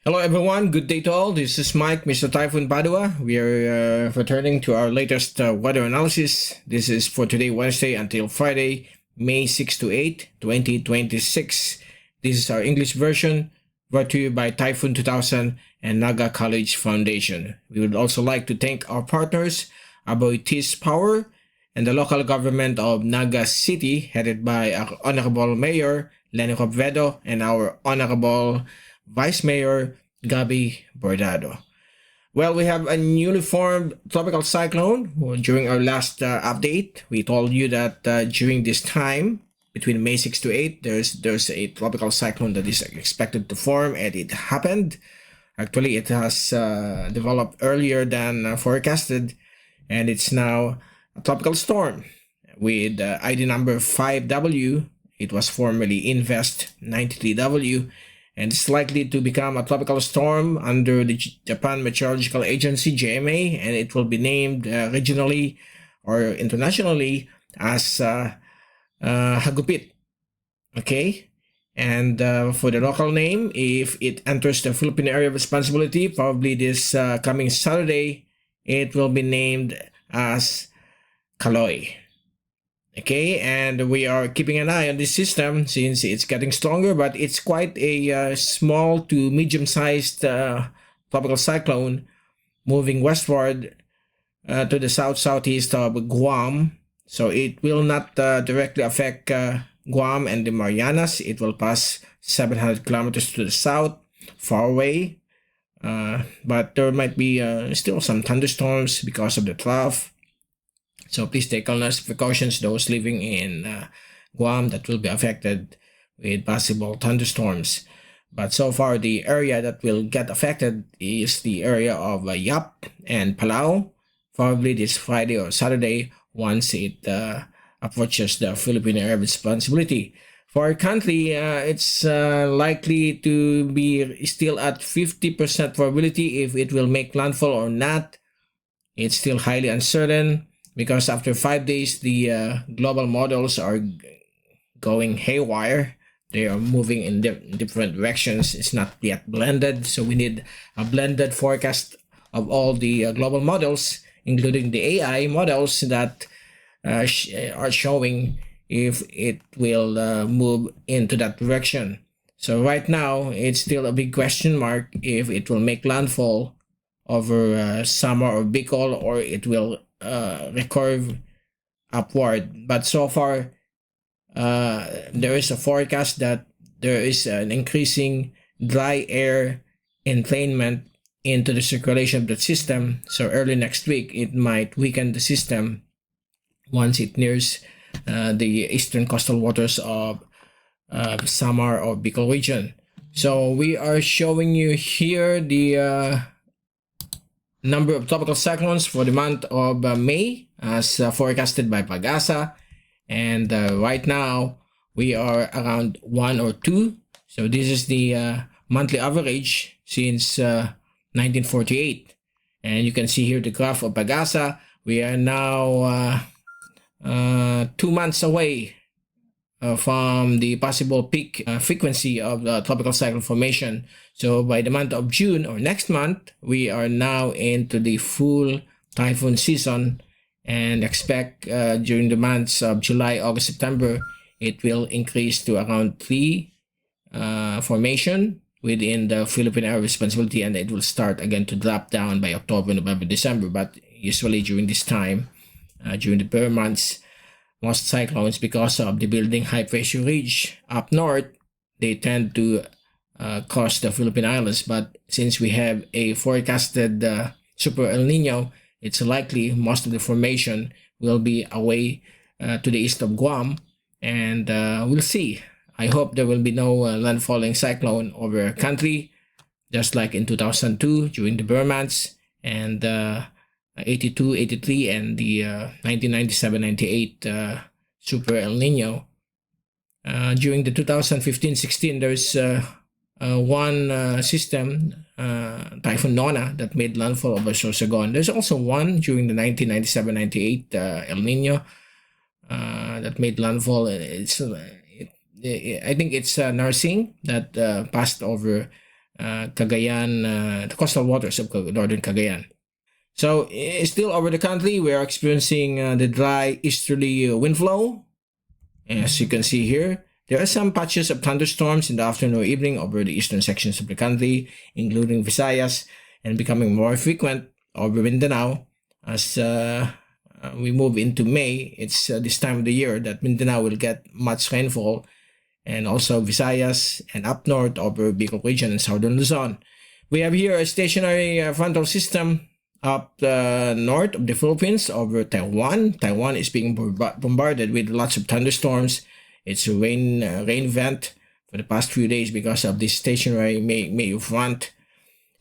Hello everyone, good day to all. This is Mike, Mr. Typhoon Padua. We are returning to our latest weather analysis. This is for today, Wednesday until Friday, May 6 to 8, 2026. This is our English version brought to you by Typhoon 2000 and Naga College Foundation. We would also like to thank our partners, Aboitiz Power, and the local government of Naga City, headed by our Honorable Mayor, Lenny Robredo, and our Honorable Vice Mayor Gabi Bordado. Well, we have a newly formed tropical cyclone. During our last update, we told you that during this time, between May 6 to 8, there's a tropical cyclone that is expected to form, and it happened. Actually, it has developed earlier than forecasted, and it's now a tropical storm with ID number 5W. It was formerly Invest 93W, and it's likely to become a tropical storm under the Japan Meteorological Agency, JMA, and it will be named regionally or internationally as Hagupit. Okay? And for the local name, if it enters the Philippine Area of Responsibility, probably this coming Saturday, it will be named as Kaloy. Okay, and we are keeping an eye on this system since it's getting stronger, but it's quite a small to medium-sized tropical cyclone moving westward to the south-southeast of Guam. So it will not directly affect Guam and the Marianas. It will pass 700 kilometers to the south, far away. But there might be still some thunderstorms because of the trough. So please take all necessary precautions, those living in Guam that will be affected with possible thunderstorms. But so far, the area that will get affected is the area of Yap and Palau, probably this Friday or Saturday once it approaches the Philippine Area of Responsibility. For our country, it's likely to be still at 50% probability if it will make landfall or not. It's still highly uncertain, because after 5 days, the global models are going haywire. They are moving in different directions. It's not yet blended, so we need a blended forecast of all the global models, including the AI models that are showing if it will move into that direction. So right now, it's still a big question mark if it will make landfall over Samar or Bicol, or it will recurve upward. But so far, there is a forecast that there is an increasing dry air entrainment into the circulation of the system. So early next week, it might weaken the system once it nears the eastern coastal waters of Samar or Bicol region. So we are showing you here the number of tropical cyclones for the month of May as forecasted by Pag-asa, and right now we are around 1 or 2. So this is the monthly average since 1948, and you can see here the graph of Pag-asa. We are now 2 months away from the possible peak frequency of the tropical cyclone formation. So by the month of June or next month, we are now into the full typhoon season, and expect during the months of July, August, September, it will increase to around 3 formation within the Philippine Area of Responsibility, and it will start again to drop down by October, November, December. But usually during this time, during the bare months, most cyclones, because of the building high pressure ridge up north, they tend to cross the Philippine Islands. But since we have a forecasted super El Nino, it's likely most of the formation will be away to the east of Guam, and we'll see. I hope there will be no landfalling cyclone over our country, just like in 2002 during the bare months, and 82, 83, and the 1997-98 Super El Nino. During the 2015-16, there's one system, Typhoon Nona, that made landfall over Sorsogon. There's also one during the 1997-98 El Nino that made landfall. I think it's Narsing that passed over Cagayan, the coastal waters of northern Cagayan. So still over the country, we are experiencing the dry easterly wind flow. As you can see here, there are some patches of thunderstorms in the afternoon or evening over the eastern sections of the country, including Visayas, and becoming more frequent over Mindanao. As we move into May, it's this time of the year that Mindanao will get much rainfall, and also Visayas and up north over Bicol region and southern Luzon. We have here a stationary frontal system up north of the Philippines over Taiwan. Taiwan is being bombarded with lots of thunderstorms. It's a rain event for the past few days because of this stationary May front.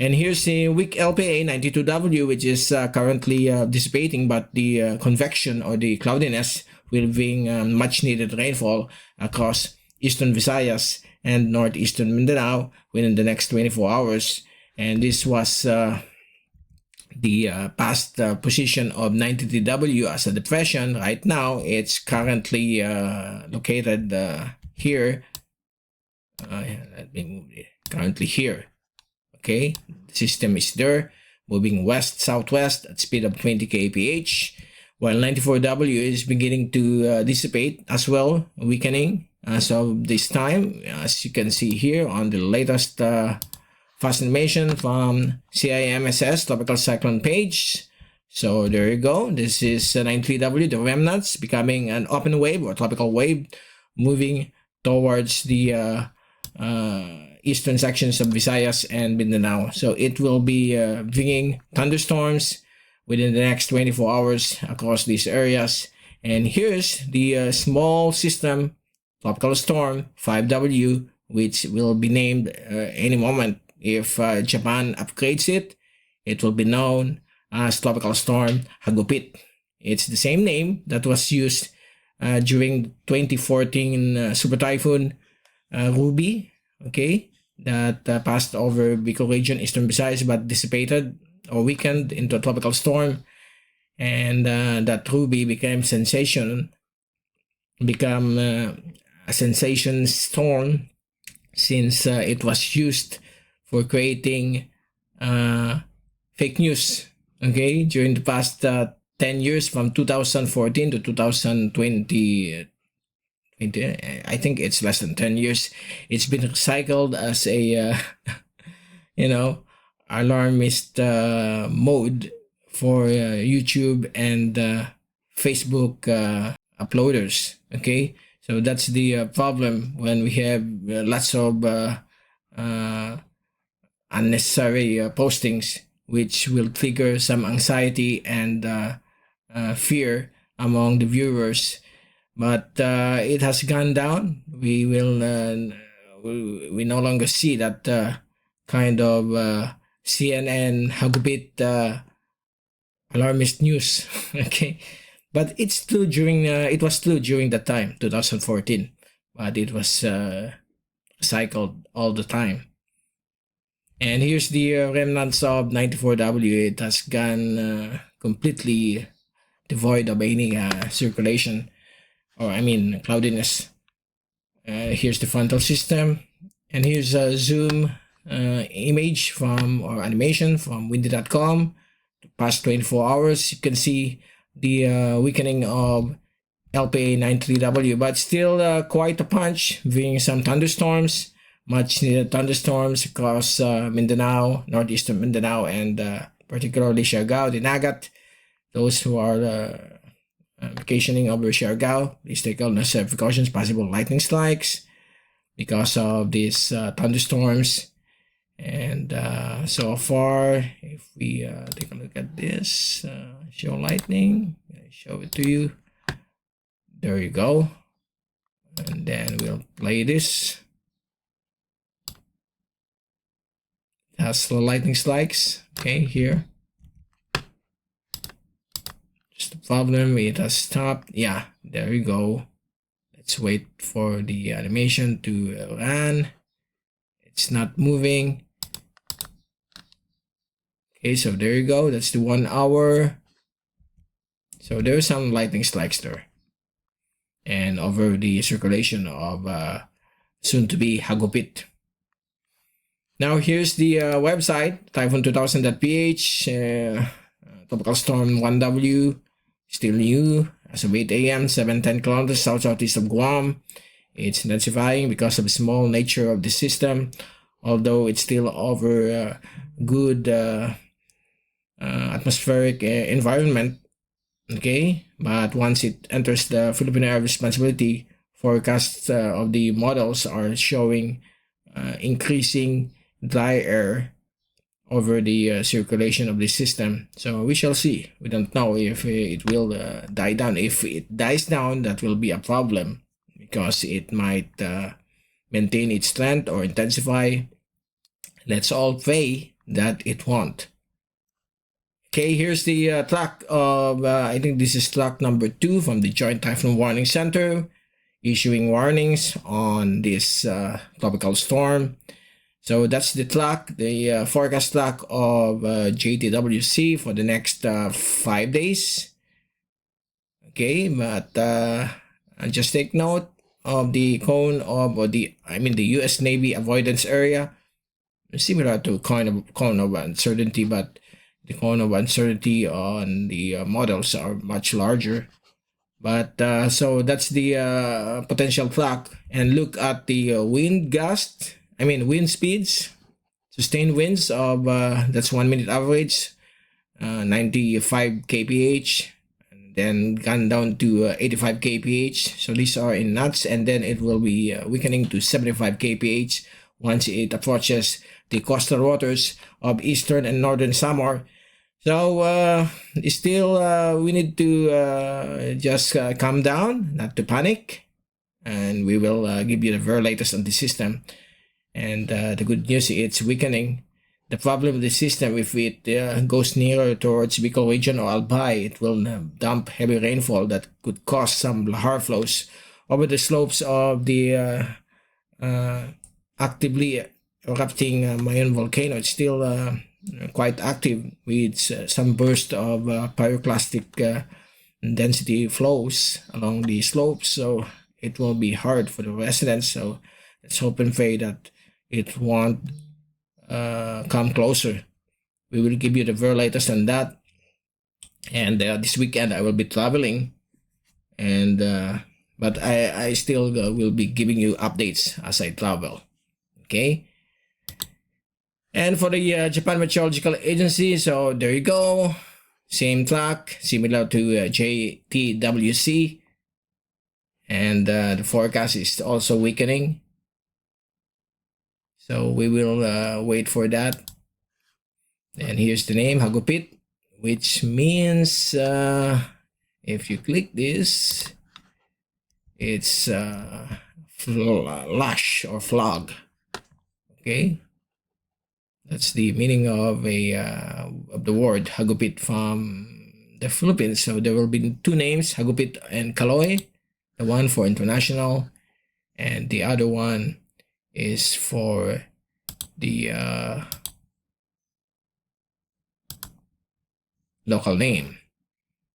And here's the weak LPA 92W, which is currently dissipating, but the convection or the cloudiness will bring much needed rainfall across eastern Visayas and northeastern Mindanao within the next 24 hours. And this was the past position of 93W as a depression. Right now, it's currently located here. Let me move it. Currently here. Okay, the system is there, moving west-southwest at speed of 20 kph, while 94W is beginning to dissipate as well, weakening as of this time, as you can see here on the latest fast animation from CIMSS Tropical Cyclone page. So there you go. This is 93W, the remnants, becoming an open wave or tropical wave, moving towards the eastern sections of Visayas and Mindanao. So it will be bringing thunderstorms within the next 24 hours across these areas. And here's the small system, tropical storm 5W, which will be named any moment. If Japan upgrades it, it will be known as Tropical Storm Hagupit. It's the same name that was used during 2014 Super Typhoon Ruby, okay, that passed over Bicol region, eastern Visayas, but dissipated or weakened into a tropical storm. And that Ruby became a sensation storm since it was used for creating fake news, okay, during the past 10 years from 2014 to 2020. I think it's less than 10 years. It's been recycled as a, alarmist mode for YouTube and Facebook uploaders, okay? So that's the problem when we have lots of unnecessary postings, which will trigger some anxiety and fear among the viewers. But it has gone down. We will we no longer see that kind of CNN Hagupit alarmist news. Okay, but it's true during it was true during that time, 2014, but it was cycled all the time. And here's the remnants of 94W. It has gone completely devoid of any circulation, or I mean cloudiness. Here's the frontal system, and here's a zoom image from or animation from windy.com. The past 24 hours, you can see the weakening of LPA 93W, but still quite a punch, bringing some thunderstorms. Much needed thunderstorms across Mindanao, northeastern Mindanao, and particularly Siargao, the Nagat. Those who are vacationing over Siargao, please take all necessary precautions, possible lightning strikes because of these thunderstorms. And so far, if we take a look at this, show lightning, show it to you. There you go. And then we'll play this. Has slow lightning strikes, okay, here. Just a problem, it has stopped. Yeah, there you go. Let's wait for the animation to run. It's not moving. Okay, so there you go. That's the 1 hour. So there's some lightning strikes there. And over the circulation of soon to be Hagupit. Now here's the website, typhoon2000.ph, tropical storm 1W, still new, as of 8 a.m., 710 kilometers south-southeast of Guam. It's intensifying because of the small nature of the system, although it's still over good atmospheric environment. Okay, but once it enters the Philippine Area of Responsibility, forecasts of the models are showing increasing dry air over the circulation of the system. So we shall see. We don't know if it will die down. If it dies down, that will be a problem because it might maintain its strength or intensify. Let's all pray that it won't. Okay, here's the track of, I think this is track number 2 from the Joint Typhoon Warning Center, issuing warnings on this tropical storm. So that's the track, the forecast track of JTWC for the next 5 days. Okay, but just take note of the cone of, or the U.S. Navy avoidance area, similar to cone of uncertainty, but the cone of uncertainty on the models are much larger. But so that's the potential track. And look at the wind speeds, sustained winds of, that's 1 minute average, 95 kph, and then gone down to 85 kph. So these are in knots, and then it will be weakening to 75 kph once it approaches the coastal waters of Eastern and Northern Samar. So still we need to just calm down, not to panic, and we will give you the very latest on the system. And the good news, it's weakening. The problem with the system, if it goes nearer towards Bicol region or Albay, it will dump heavy rainfall that could cause some lahar flows over the slopes of the actively erupting Mayon volcano. It's still quite active with some burst of pyroclastic density flows along the slopes, so it will be hard for the residents. So let's hope and pray that it won't come closer. We will give you the very latest on that. And this weekend I will be traveling, and but I still will be giving you updates as I travel. Okay. And for the Japan Meteorological Agency, so there you go. Same track, similar to JTWC. And the forecast is also weakening. So we will wait for that. And here's the name, Hagupit, which means, if you click this, it's flash or flag. Okay. That's the meaning of the word Hagupit from the Philippines. So there will be 2 names, Hagupit and Kaloy. The one for international, and the other one is for the local name.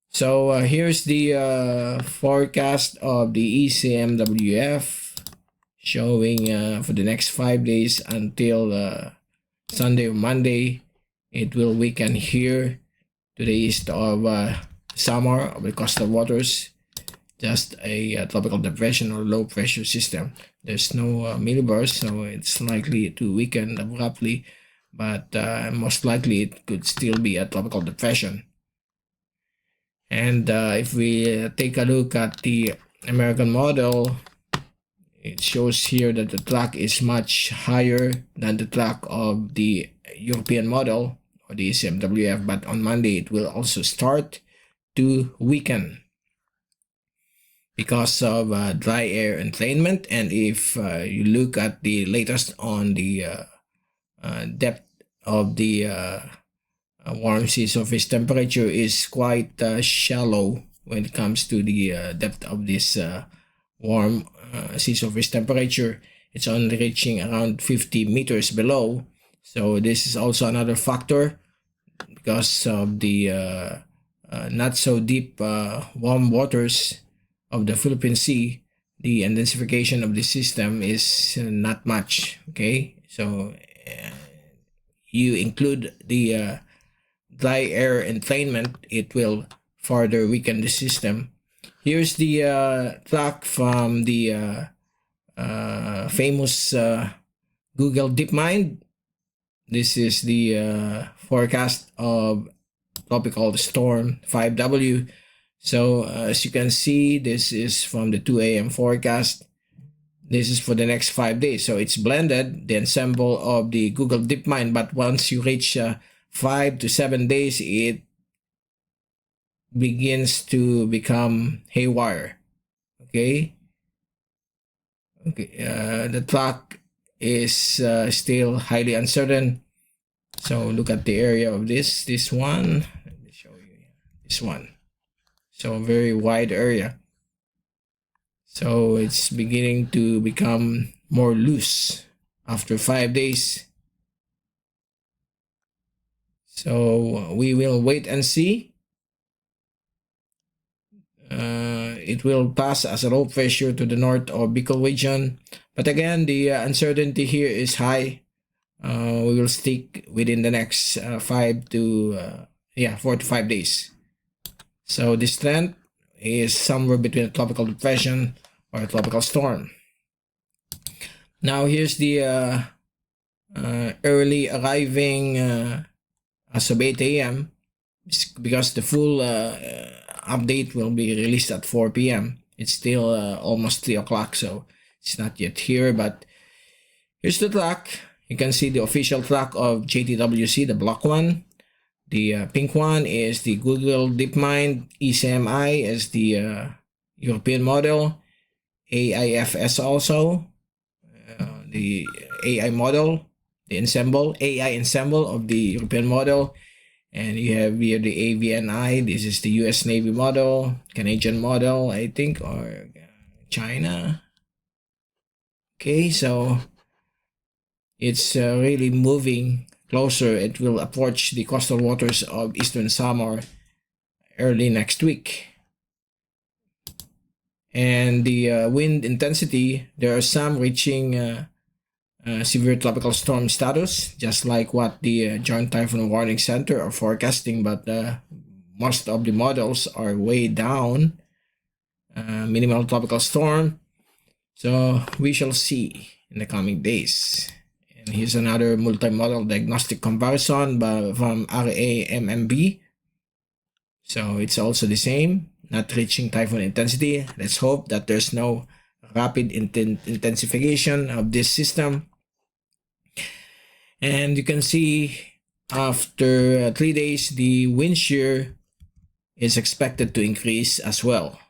So here's the forecast of the ECMWF, showing for the next 5 days until Sunday or Monday. It will weaken here to the east of Samar, of the coastal waters. Just a tropical depression or low pressure system. There's no millibars, so it's likely to weaken abruptly, but most likely it could still be a tropical depression. And if we take a look at the American model, it shows here that the track is much higher than the track of the European model or the ECMWF, but on Monday it will also start to weaken because of dry air entrainment. And if you look at the latest on the depth of the warm sea surface temperature, is quite shallow when it comes to the depth of this warm sea surface temperature. It's only reaching around 50 meters below. So this is also another factor because of the not so deep warm waters of the Philippine Sea. The intensification of the system is not much. Okay, so you include the dry air entrainment, it will further weaken the system. Here's the track from the famous Google DeepMind. This is the forecast of tropical storm 5W. So as you can see, this is from the 2 a.m. forecast. This is for the next 5 days. So it's blended, the ensemble of the Google DeepMind. But once you reach 5 to 7 days, it begins to become haywire. Okay. The track is still highly uncertain. So look at the area of this one. Let me show you this one. So a very wide area. So it's beginning to become more loose after 5 days. So we will wait and see. It will pass as a low pressure to the north of Bicol region. But again, the uncertainty here is high. We will stick within the next 4 to 5 days. So this trend is somewhere between a tropical depression or a tropical storm. Now here's the early arriving as of 8 a.m. because the full update will be released at 4 p.m. It's still almost 3 o'clock, so it's not yet here. But here's the track. You can see the official track of JTWC, the black one. The pink one is the Google DeepMind. ECMI is the European model. AIFS also, the AI model, the AI ensemble of the European model. And you have here the AVNI. This is the US Navy model, Canadian model, I think, or China. Okay, so it's really moving closer. It will approach the coastal waters of Eastern Samar early next week. And the wind intensity, there are some reaching severe tropical storm status, just like what the Joint Typhoon Warning Center are forecasting, but most of the models are way down. Minimal tropical storm. So we shall see in the coming days. And here's another multi-model diagnostic comparison from RAMMB. So it's also the same, not reaching typhoon intensity. Let's hope that there's no rapid intensification of this system. And you can see after 3 days, the wind shear is expected to increase as well.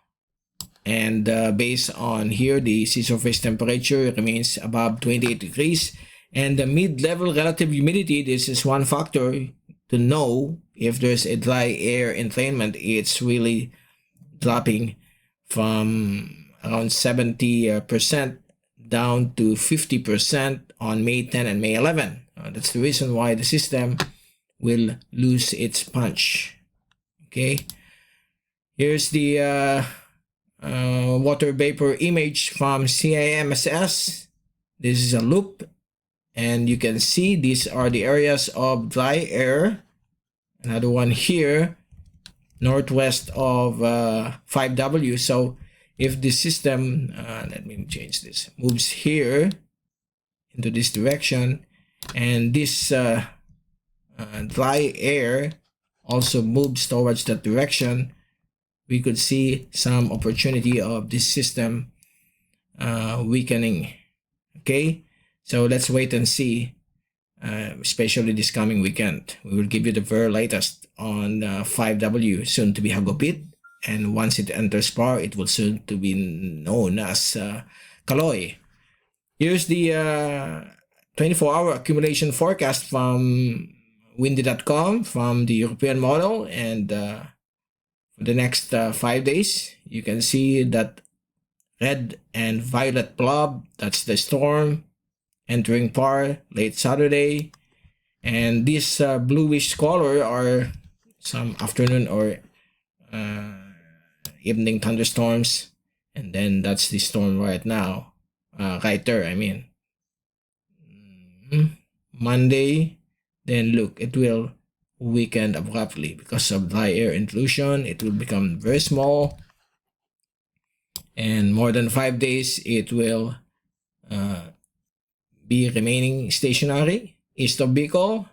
And based on here, the sea surface temperature remains above 28 degrees. And the mid-level relative humidity, this is one factor to know if there's a dry air entrainment. It's really dropping from around 70% down to 50% on May 10 and May 11. That's the reason why the system will lose its punch. Okay, here's the water vapor image from CIMSS. This is a loop, and you can see these are the areas of dry air. Another one here, northwest of 5W. So if the system, let me change this, moves here into this direction, and this dry air also moves towards that direction, we could see some opportunity of this system weakening. Okay, so let's wait and see, especially this coming weekend. We will give you the very latest on 5W, soon to be Hagupit, and once it enters PAR, it will soon to be known as Kaloy. Here's the 24-hour accumulation forecast from windy.com from the European model, and for the next 5 days, you can see that red and violet blob, that's the storm entering PAR late Saturday, and this bluish color are some afternoon or evening thunderstorms, and then that's the storm right now, right there, I mean. Monday, then look, it will weaken abruptly because of dry air intrusion. It will become very small, and more than 5 days it will be remaining stationary east of Bicol,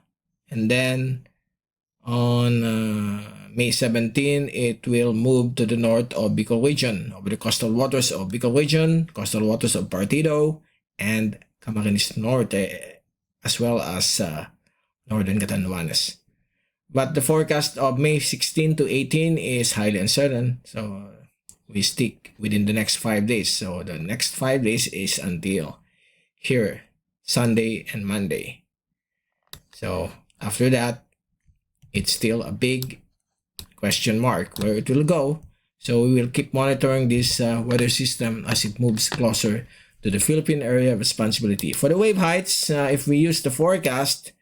and then on May 17, it will move to the north of Bicol region, over the coastal waters of Bicol region, coastal waters of Partido, and Camarines Norte, as well as northern Catanduanes. But the forecast of May 16 to 18 is highly uncertain, so we stick within the next 5 days. So the next 5 days is until here, Sunday and Monday. So after that, it's still a big question mark where it will go. So we will keep monitoring this weather system as it moves closer to the Philippine Area of Responsibility. For the wave heights, if we use the forecast,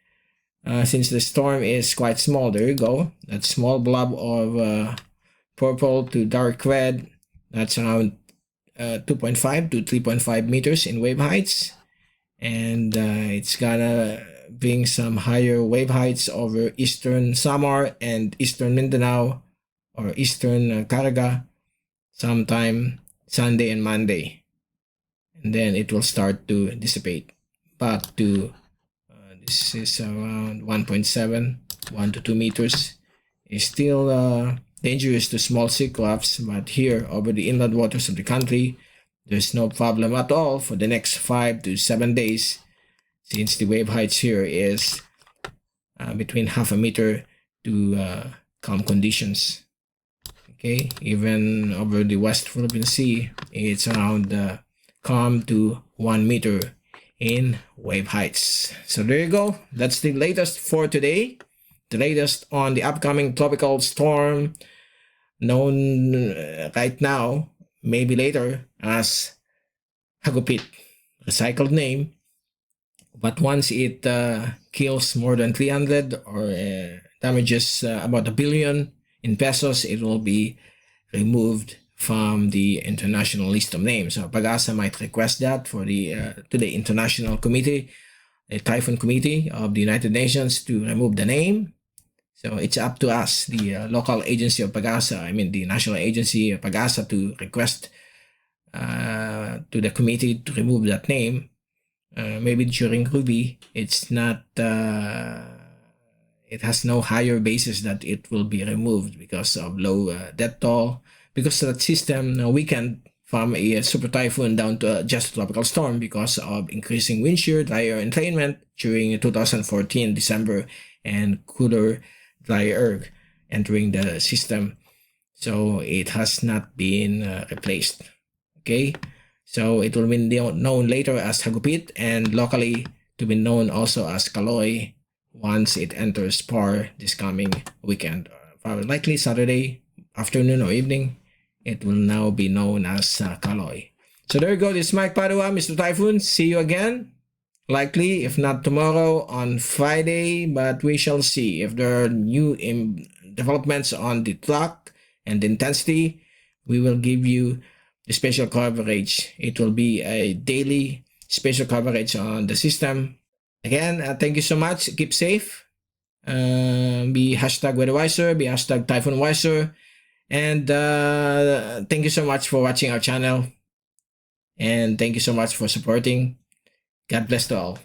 since the storm is quite small, there you go. That small blob of purple to dark red, that's around 2.5 to 3.5 meters in wave heights. And it's gonna bring some higher wave heights over eastern Samar and eastern Mindanao or eastern Caraga sometime Sunday and Monday. And then it will start to dissipate back to this is around 1.7, 1 to 2 meters. It's still dangerous to small sea crafts, but here over the inland waters of the country, there's no problem at all for the next 5 to 7 days, since the wave heights here is between half a meter to calm conditions. Okay, even over the West Philippine Sea, it's around calm to 1 meter in wave heights. So there you go. That's the latest for today. The latest on the upcoming tropical storm, known right now, maybe later, as Hagupit, recycled name. But once it kills more than 300 or damages about 1 billion in pesos, it will be removed from the international list of names. So Pag-asa might request that for to the International Committee, the Typhoon Committee of the United Nations, to remove the name. So it's up to us, the local agency of Pag-asa, the national agency of Pag-asa, to request to the committee to remove that name. Maybe during Ruby, it's not, it has no higher basis that it will be removed because of low death toll, because that system weakened from a super typhoon down to just a tropical storm because of increasing wind shear, dry air entrainment during 2014 December, and cooler dry air entering the system. So it has not been replaced. Okay, so it will be known later as Hagupit, and locally to be known also as Kaloy once it enters PAR this coming weekend. Probably likely Saturday afternoon or evening, it will now be known as Kaloy. So there you go. This is Mike Padua, Mr. Typhoon. See you again. Likely, if not tomorrow, on Friday, but we shall see. If there are new developments on the track and the intensity, we will give you the special coverage. It will be a daily special coverage on the system. Again, thank you so much. Keep safe. Be hashtag weatherwiser, be hashtag typhoonwiser. And thank you so much for watching our channel. And thank you so much for supporting. God bless to all.